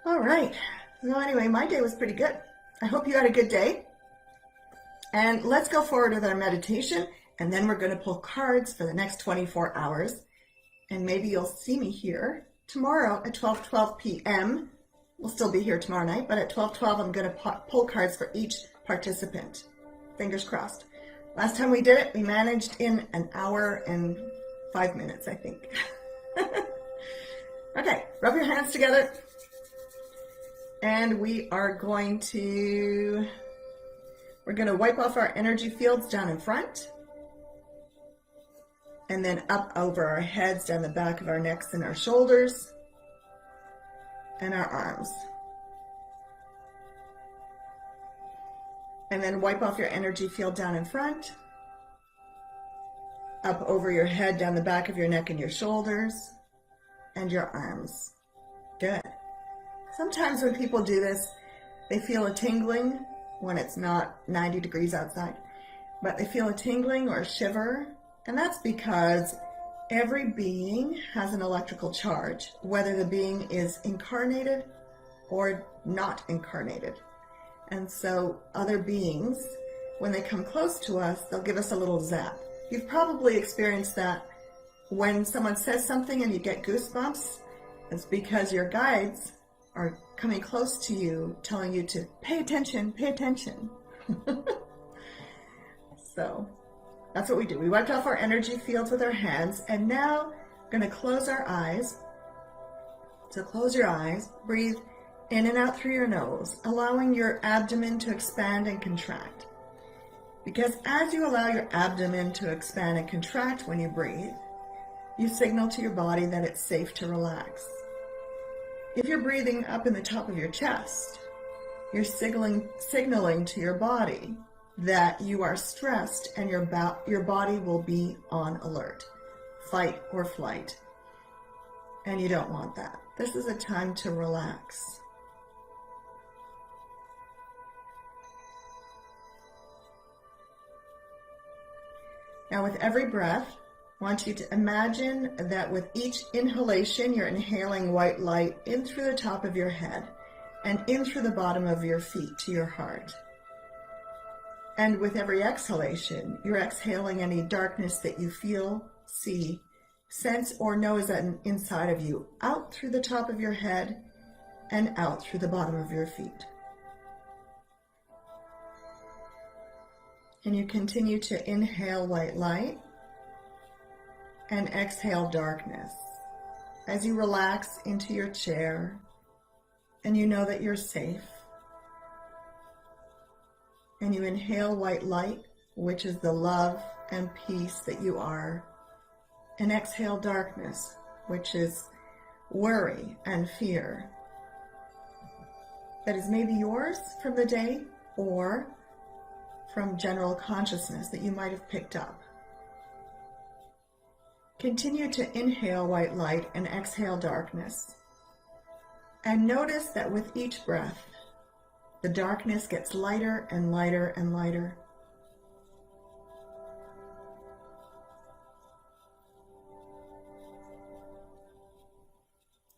All right. So anyway, my day was pretty good. I hope you had a good day. And let's go forward with our meditation, and then we're going to pull cards for the next 24 hours. And maybe you'll see me here tomorrow at 12:12 p.m. We'll still be here tomorrow night, but at 12:12 I'm going to pull cards for each participant. Fingers crossed. Last time we did it, we managed in an hour and 5 minutes, I think. Okay, rub your hands together. And we're going to wipe off our energy fields down in front, and then up over our heads, down the back of our necks and our shoulders, and our arms. And then wipe off your energy field down in front, up over your head, down the back of your neck and your shoulders, and your arms. Good. Sometimes when people do this, they feel a tingling when it's not 90 degrees outside, but they feel a tingling or a shiver, and that's because every being has an electrical charge, whether the being is incarnated or not incarnated. And so other beings, when they come close to us, they'll give us a little zap. You've probably experienced that when someone says something and you get goosebumps. It's because your guides are coming close to you, telling you to pay attention, pay attention. So that's what we do. We wiped off our energy fields with our hands, and now we're going to close our eyes. So close your eyes, breathe in and out through your nose, allowing your abdomen to expand and contract. Because as you allow your abdomen to expand and contract when you breathe, you signal to your body that it's safe to relax. If you're breathing up in the top of your chest, you're signaling to your body that you are stressed and your body will be on alert, fight or flight. And you don't want that. This is a time to relax. Now with every breath, I want you to imagine that with each inhalation, you're inhaling white light in through the top of your head and in through the bottom of your feet to your heart. And with every exhalation, you're exhaling any darkness that you feel, see, sense, or know is inside of you, out through the top of your head and out through the bottom of your feet. And you continue to inhale white light and exhale darkness as you relax into your chair and you know that you're safe. And you inhale white light, which is the love and peace that you are, and exhale darkness, which is worry and fear that is maybe yours from the day or from general consciousness that you might have picked up. Continue to inhale white light and exhale darkness. And notice that with each breath, the darkness gets lighter and lighter and lighter.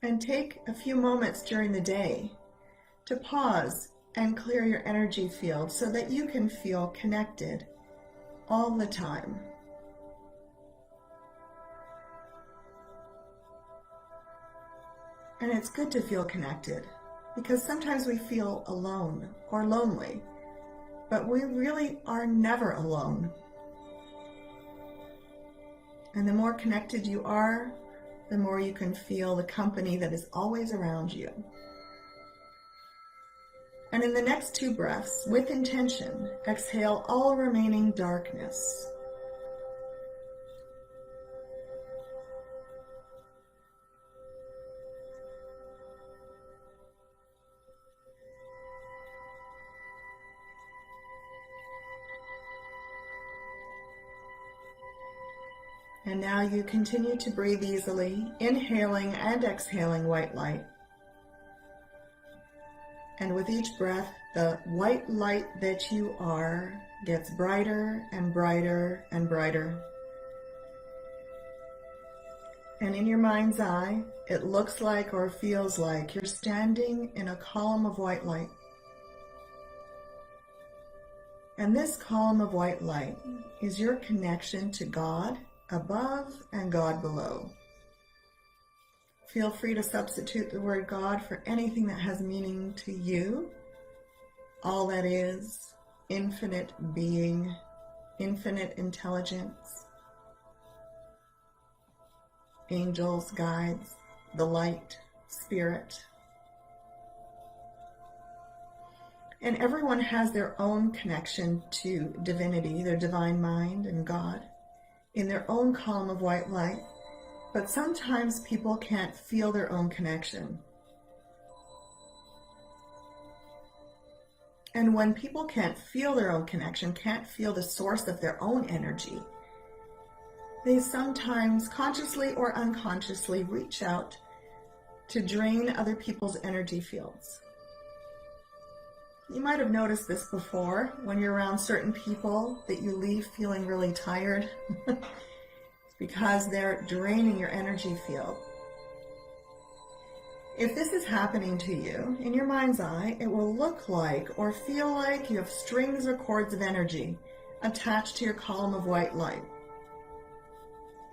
And take a few moments during the day to pause and clear your energy field so that you can feel connected all the time. And it's good to feel connected because sometimes we feel alone or lonely, but we really are never alone. And the more connected you are, the more you can feel the company that is always around you. And in the next 2 breaths, with intention, exhale all remaining darkness. And now you continue to breathe easily, inhaling and exhaling white light. And with each breath, the white light that you are gets brighter and brighter and brighter. And in your mind's eye, it looks like or feels like you're standing in a column of white light. And this column of white light is your connection to God above and God below. Feel free to substitute the word God for anything that has meaning to you. All that is, infinite being, infinite intelligence, angels, guides, the light, spirit. And everyone has their own connection to divinity, their divine mind and God, in their own column of white light. But sometimes people can't feel their own connection. And when people can't feel their own connection, can't feel the source of their own energy, they sometimes consciously or unconsciously reach out to drain other people's energy fields. You might have noticed this before when you're around certain people that you leave feeling really tired. It's because they're draining your energy field. If this is happening to you, in your mind's eye, it will look like or feel like you have strings or cords of energy attached to your column of white light.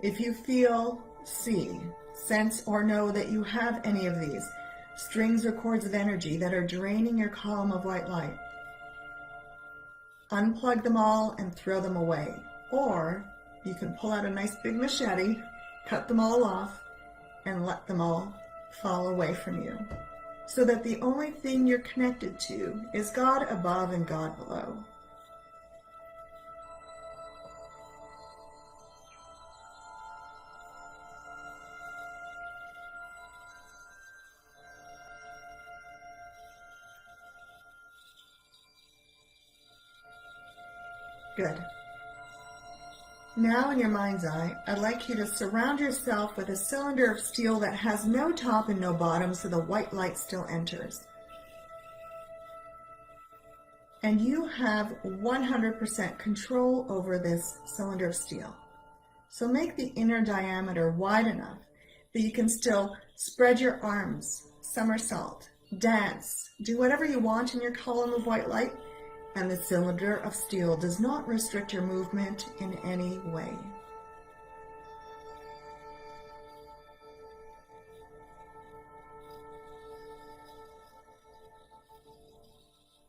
If you feel, see, sense, or know that you have any of these strings or cords of energy that are draining your column of white light, unplug them all and throw them away. Or you can pull out a nice big machete, cut them all off, and let them all fall away from you, so that the only thing you're connected to is God above and God below. Good. Now in your mind's eye, I'd like you to surround yourself with a cylinder of steel that has no top and no bottom, so the white light still enters. And you have 100% control over this cylinder of steel. So make the inner diameter wide enough that you can still spread your arms, somersault, dance, do whatever you want in your column of white light, and the cylinder of steel does not restrict your movement in any way.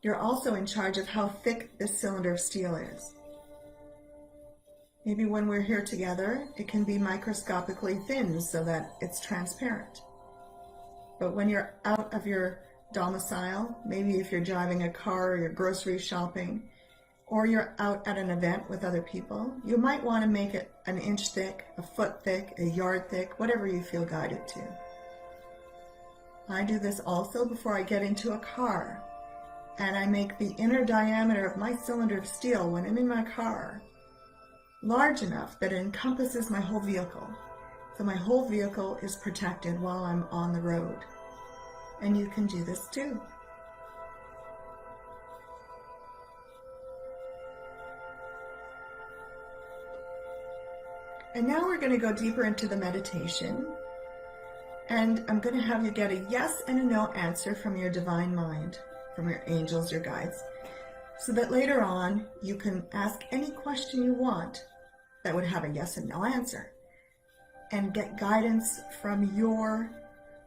You're also in charge of how thick this cylinder of steel is. Maybe when we're here together, it can be microscopically thin so that it's transparent. But when you're out of your domicile, maybe if you're driving a car or you're grocery shopping, or you're out at an event with other people, you might want to make it an inch thick, a foot thick, a yard thick, whatever you feel guided to. I do this also before I get into a car, and I make the inner diameter of my cylinder of steel when I'm in my car large enough that it encompasses my whole vehicle, so my whole vehicle is protected while I'm on the road. And you can do this too. And now we're going to go deeper into the meditation. And I'm going to have you get a yes and a no answer from your divine mind, from your angels, your guides, so that later on you can ask any question you want that would have a yes and no answer, and get guidance from your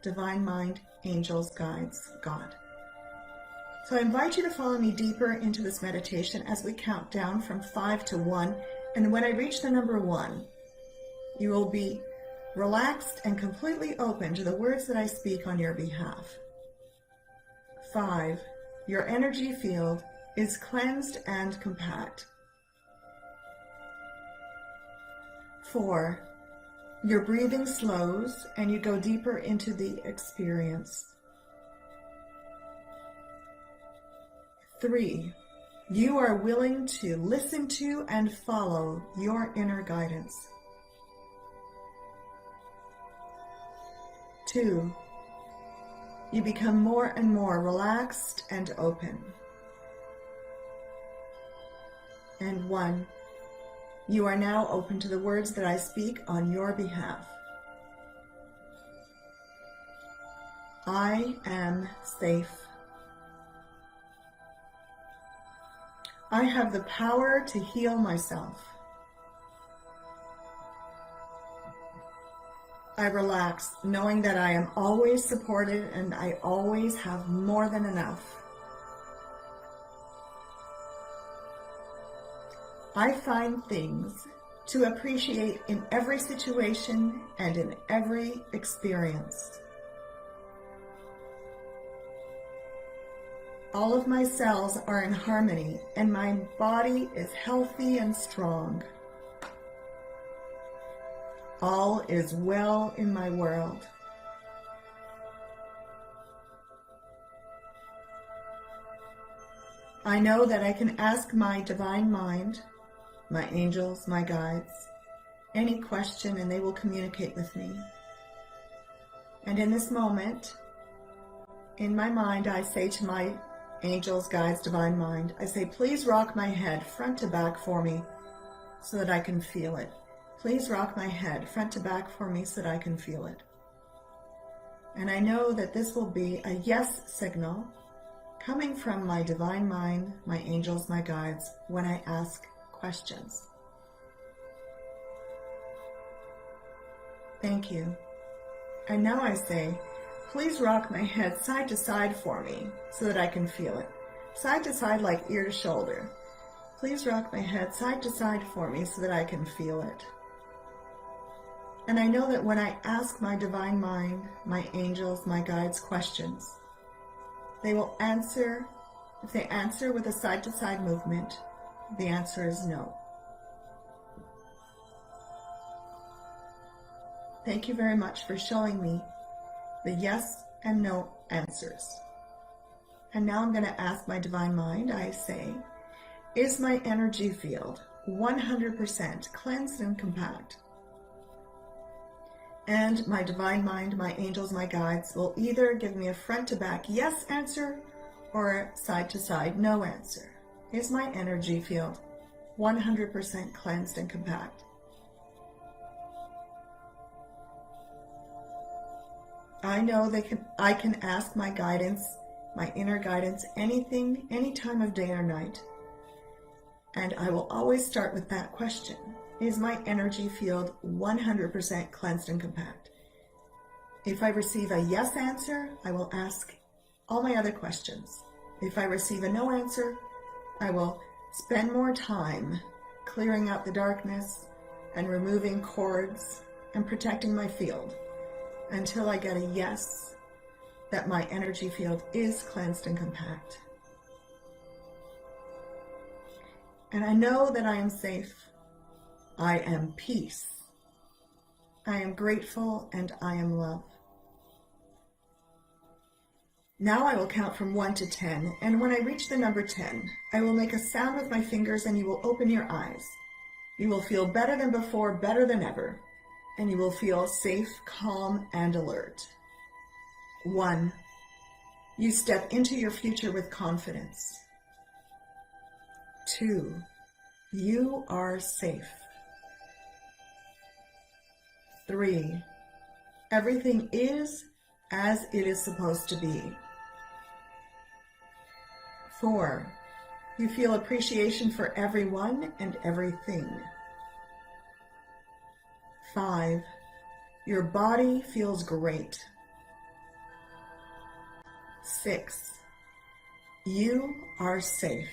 divine mind, angels, guides, God. So I invite you to follow me deeper into this meditation as we count down from 5 to 1. And when I reach the number 1, you will be relaxed and completely open to the words that I speak on your behalf. 5, your energy field is cleansed and compact. 4, your breathing slows and you go deeper into the experience. 3, you are willing to listen to and follow your inner guidance. 2, you become more and more relaxed and open. And 1, you are now open to the words that I speak on your behalf. I am safe. I have the power to heal myself. I relax, knowing that I am always supported and I always have more than enough. I find things to appreciate in every situation and in every experience. All of my cells are in harmony and my body is healthy and strong. All is well in my world. I know that I can ask my divine mind, my angels, my guides, any question and they will communicate with me. And in this moment, in my mind, I say to my angels, guides, divine mind, I say, please rock my head front to back for me so that I can feel it. Please rock my head front to back for me so that I can feel it. And I know that this will be a yes signal coming from my divine mind, my angels, my guides, when I ask questions. Thank you. And now I say, please rock my head side to side for me so that I can feel it. Side to side like ear to shoulder. Please rock my head side to side for me so that I can feel it. And I know that when I ask my divine mind, my angels, my guides questions, they will answer. If they answer with a side to side movement, the answer is no. Thank you very much for showing me the yes and no answers. And now I'm going to ask my divine mind, I say, is my energy field 100% cleansed and compact? And my divine mind, my angels, my guides will either give me a front to back yes answer or a side to side no answer. Is my energy field 100% cleansed and compact? I know I can ask my guidance, my inner guidance, anything, any time of day or night. And I will always start with that question. Is my energy field 100% cleansed and compact? If I receive a yes answer, I will ask all my other questions. If I receive a no answer, I will spend more time clearing out the darkness and removing cords and protecting my field until I get a yes that my energy field is cleansed and compact. And I know that I am safe. I am peace. I am grateful and I am love. Now I will count from 1 to 10, and when I reach the number 10, I will make a sound with my fingers and you will open your eyes. You will feel better than before, better than ever, and you will feel safe, calm, and alert. 1. You step into your future with confidence. 2. You are safe. 3. Everything is as it is supposed to be. 4. You feel appreciation for everyone and everything. 5. Your body feels great. 6. You are safe.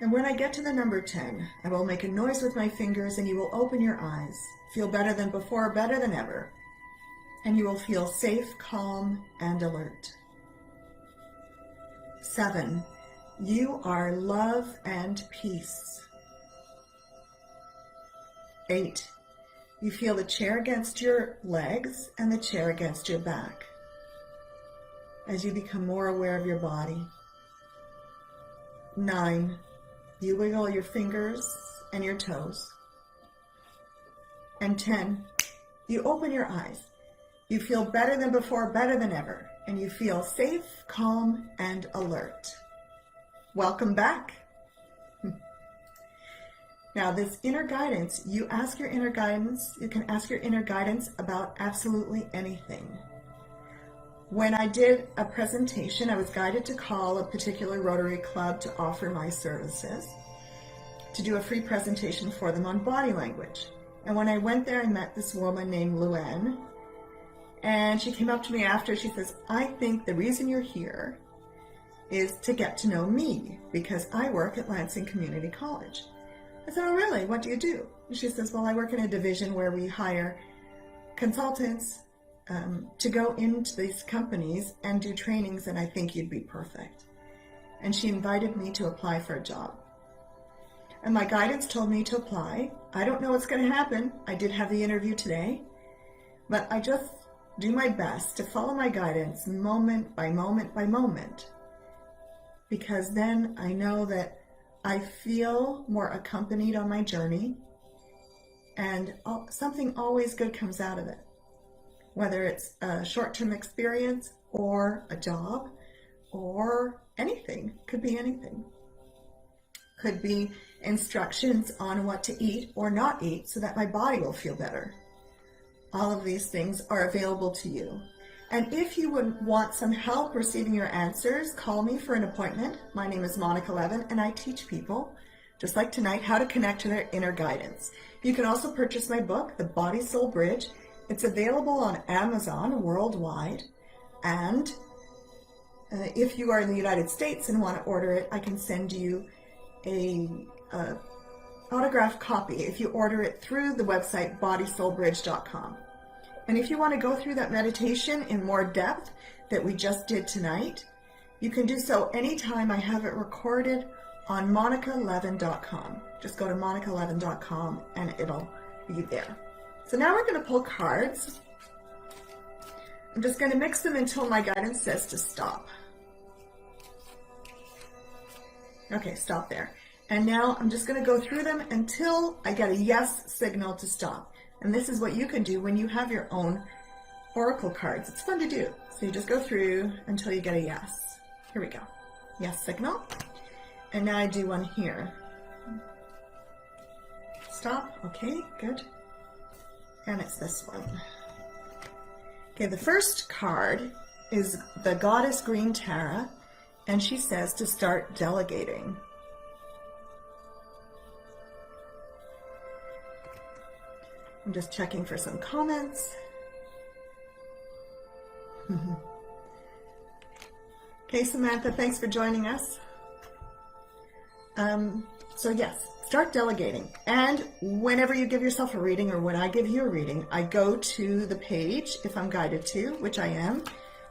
And when I get to the number 10, I will make a noise with my fingers and you will open your eyes. Feel better than before, better than ever. And you will feel safe, calm, and alert. 7. You are love and peace. 8. You feel the chair against your legs and the chair against your back as you become more aware of your body. 9. You wiggle your fingers and your toes. And 10. You open your eyes. You feel better than before, better than ever, and you feel safe, calm, and alert. Welcome back. Now, this inner guidance, you can ask your inner guidance about absolutely anything. When I did a presentation, I was guided to call a particular Rotary Club to offer my services, to do a free presentation for them on body language. And when I went there, I met this woman named Levin, and she came up to me after. She says, I think the reason you're here is to get to know me, because I work at Lansing Community College. I said, oh really? What do you do? And she says, well, I work in a division where we hire consultants to go into these companies and do trainings, and I think you'd be perfect. And she invited me to apply for a job. And my guidance told me to apply. I don't know what's going to happen. I did have the interview today, but I just do my best to follow my guidance moment by moment by moment, because then I know that I feel more accompanied on my journey, and something always good comes out of it. Whether it's a short-term experience or a job or anything, could be anything. Could be instructions on what to eat or not eat so that my body will feel better. All of these things are available to you. And if you would want some help receiving your answers, call me for an appointment. My name is Monica Levin, and I teach people, just like tonight, how to connect to their inner guidance. You can also purchase my book, The Body Soul Bridge. It's available on Amazon worldwide, and if you are in the United States and want to order it, I can send you a autographed copy if you order it through the website bodysoulbridge.com. And if you want to go through that meditation in more depth that we just did tonight, you can do so anytime. I have it recorded on monicalevin.com. Just go to monicalevin.com and it'll be there. So now we're going to pull cards. I'm just going to mix them until my guidance says to stop. Okay, stop there. And now I'm just going to go through them until I get a yes signal to stop. And this is what you can do when you have your own oracle cards. It's fun to do. So you just go through until you get a yes. Here we go. Yes signal. And now I do one here. Stop. Okay, good. And it's this one. Okay, the first card is the Goddess Green Tara, and she says to start delegating. I'm just checking for some comments. Okay, Samantha, thanks for joining us. So yes, start delegating. And whenever you give yourself a reading, or when I give you a reading, I go to the page, if I'm guided to, which I am,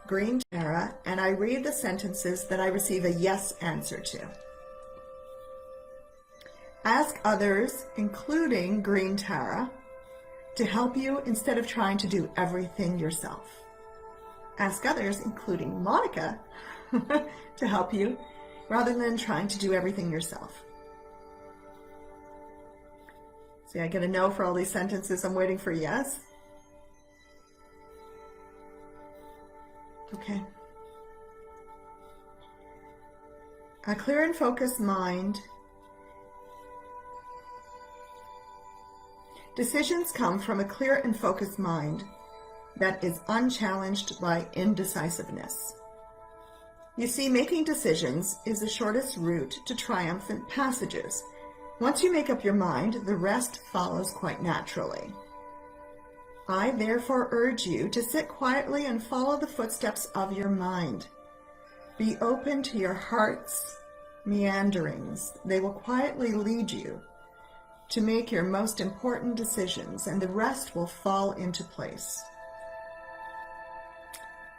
Green Tara, and I read the sentences that I receive a yes answer to. Ask others, including Green Tara, to help you instead of trying to do everything yourself. Ask others, including Monica, to help you rather than trying to do everything yourself. See, I get a no for all these sentences. I'm waiting for a yes. Okay. A clear and focused mind. Decisions come from a clear and focused mind that is unchallenged by indecisiveness. You see, making decisions is the shortest route to triumphant passages. Once you make up your mind, the rest follows quite naturally. I therefore urge you to sit quietly and follow the footsteps of your mind. Be open to your heart's meanderings. They will quietly lead you to make your most important decisions, and the rest will fall into place.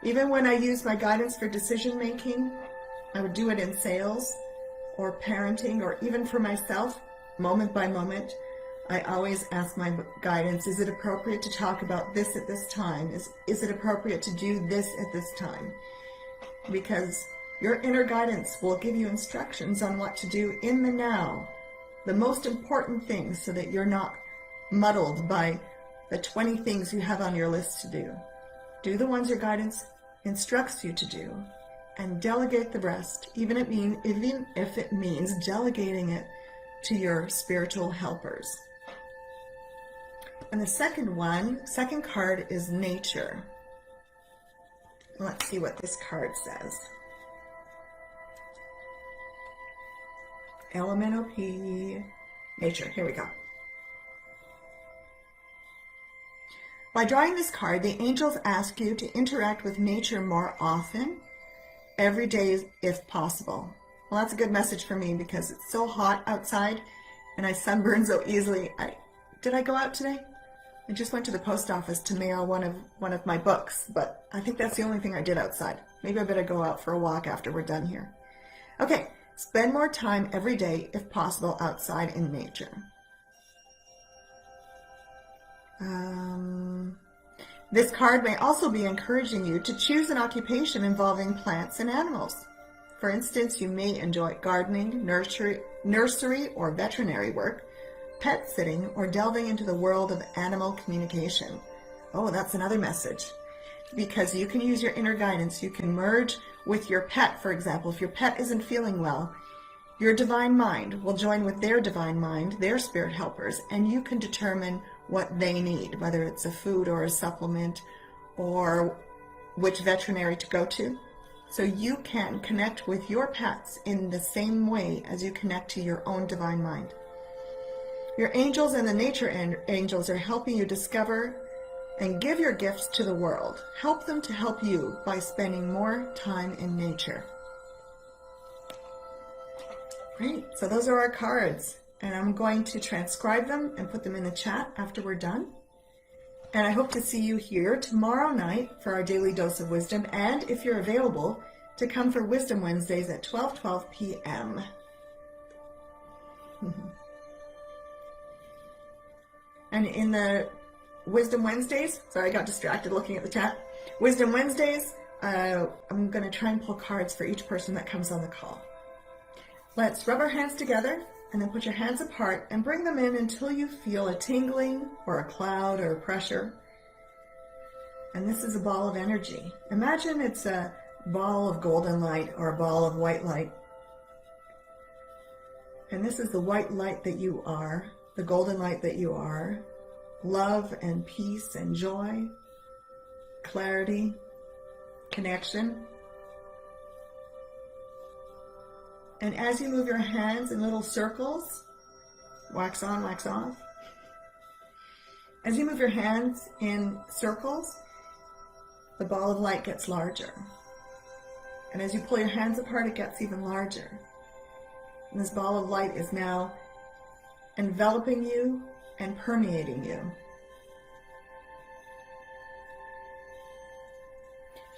Even when I use my guidance for decision making, I would do it in sales or parenting, or even for myself, moment by moment. I always ask my guidance, is it appropriate to talk about this at this time? Is it appropriate to do this at this time? Because your inner guidance will give you instructions on what to do in the now, the most important things, so that you're not muddled by the 20 things you have on your list to do. Do the ones your guidance instructs you to do, and delegate the rest, even if it means delegating it to your spiritual helpers. And the second card is nature. Let's see what this card says. LMNOP, nature. Here we go. By drawing this card, the angels ask you to interact with nature more often, every day if possible. Well, that's a good message for me because it's so hot outside and I sunburn so easily. Did I go out today? I just went to the post office to mail one of my books, but I think that's the only thing I did outside. Maybe I better go out for a walk after we're done here. Okay, spend more time every day if possible outside in nature. This card may also be encouraging you to choose an occupation involving plants and animals. For instance, you may enjoy gardening, nursery or veterinary work, pet sitting, or delving into the world of animal communication. Oh, that's another message. Because you can use your inner guidance. You can merge with your pet, for example. If your pet isn't feeling well, your divine mind will join with their divine mind, their spirit helpers, and you can determine what they need, whether it's a food or a supplement or which veterinary to go to. So you can connect with your pets in the same way as you connect to your own divine mind. Your angels and the nature angels are helping you discover and give your gifts to the world. Help them to help you by spending more time in nature. Great, so those are our cards. And I'm going to transcribe them and put them in the chat after we're done. And I hope to see you here tomorrow night for our daily dose of wisdom. And if you're available, to come for Wisdom Wednesdays at 12:12 p.m. And in the Wisdom Wednesdays, sorry, I got distracted looking at the chat. Wisdom Wednesdays, I'm going to try and pull cards for each person that comes on the call. Let's rub our hands together and then put your hands apart and bring them in until you feel a tingling or a cloud or a pressure. And this is a ball of energy. Imagine it's a ball of golden light or a ball of white light. And this is the white light that you are, the golden light that you are. Love and peace and joy, clarity, connection. And as you move your hands in little circles, wax on, wax off. As you move your hands in circles, the ball of light gets larger. And as you pull your hands apart, it gets even larger. And this ball of light is now enveloping you and permeating you.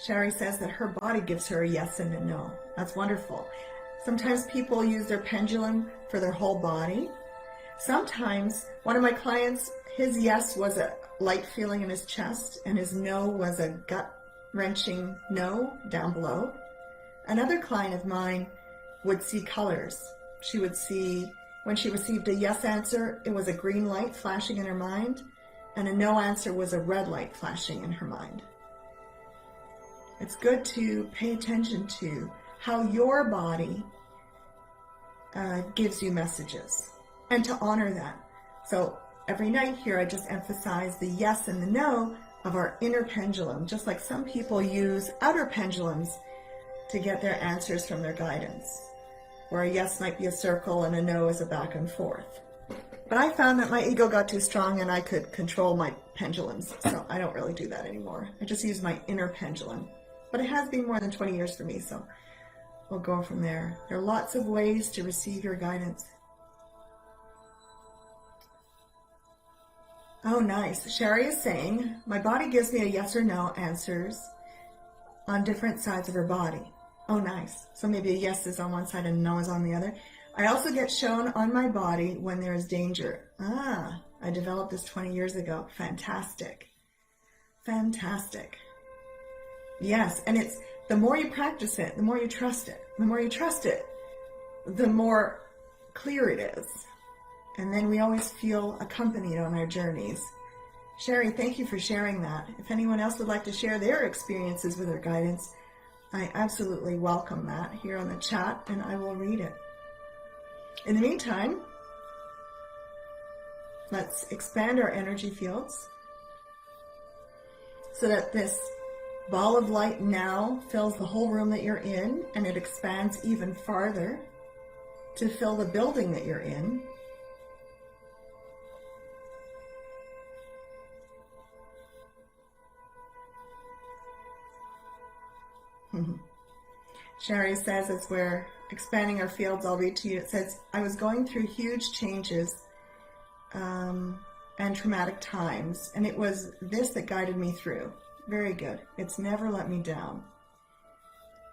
Sherry says that her body gives her a yes and a no. That's wonderful. Sometimes people use their pendulum for their whole body. Sometimes one of my clients, his yes was a light feeling in his chest and his no was a gut-wrenching no down below. Another client of mine would see colors. She would see, when she received a yes answer, it was a green light flashing in her mind, and a no answer was a red light flashing in her mind. It's good to pay attention to how your body gives you messages and to honor that. So every night here, I just emphasize the yes and the no of our inner pendulum, just like some people use outer pendulums to get their answers from their guidance, where a yes might be a circle and a no is a back and forth. But I found that my ego got too strong and I could control my pendulums, so I don't really do that anymore. I just use my inner pendulum. But it has been more than 20 years for me, so we'll go from there. There are lots of ways to receive your guidance. Oh, nice. Sherry is saying, my body gives me a yes or no answers on different sides of her body. Oh, nice. So maybe a yes is on one side and a no is on the other. I also get shown on my body when there is danger. Ah, I developed this 20 years ago. Fantastic. Fantastic. Yes, and it's the more you practice it, the more you trust it. The more you trust it, the more clear it is. And then we always feel accompanied on our journeys. Sherry, thank you for sharing that. If anyone else would like to share their experiences with their guidance, I absolutely welcome that here on the chat, and I will read it. In the meantime, let's expand our energy fields so that this ball of light now fills the whole room that you're in, and it expands even farther to fill the building that you're in. Sherry says, as we're expanding our fields, I'll read to you. It says, I was going through huge changes and traumatic times, and it was this that guided me through. Very good. It's never let me down.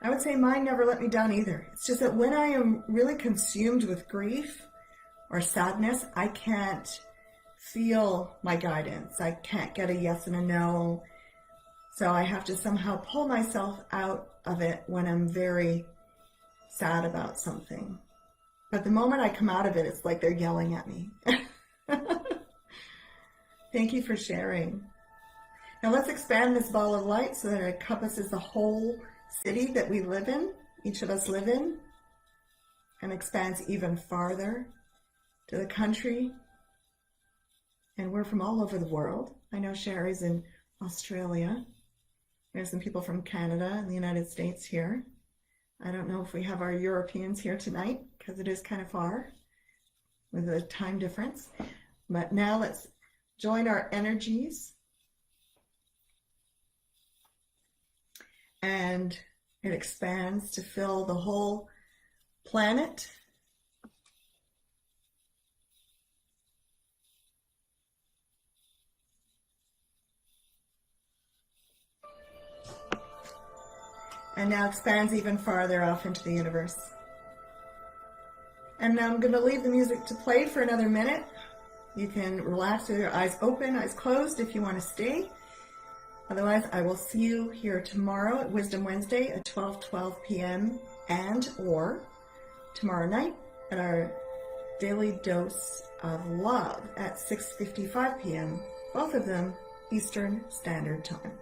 I would say mine never let me down either. It's just that when I am really consumed with grief or sadness, I can't feel my guidance. I can't get a yes and a no. So I have to somehow pull myself out of it when I'm very sad about something. But the moment I come out of it, it's like they're yelling at me. Thank you for sharing. Now let's expand this ball of light so that it encompasses the whole city that we live in, each of us live in, and expands even farther to the country. And we're from all over the world. I know Sherry's in Australia. There's some people from Canada and the United States here. I don't know if we have our Europeans here tonight because it is kind of far with the time difference. But now let's join our energies. And it expands to fill the whole planet. And now expands even farther off into the universe. And now I'm going to leave the music to play for another minute. You can relax with your eyes open, eyes closed if you want to stay. Otherwise, I will see you here tomorrow at Wisdom Wednesday at 12:12 p.m. and or tomorrow night at our Daily Dose of Love at 6:55 p.m. Both of them Eastern Standard Time.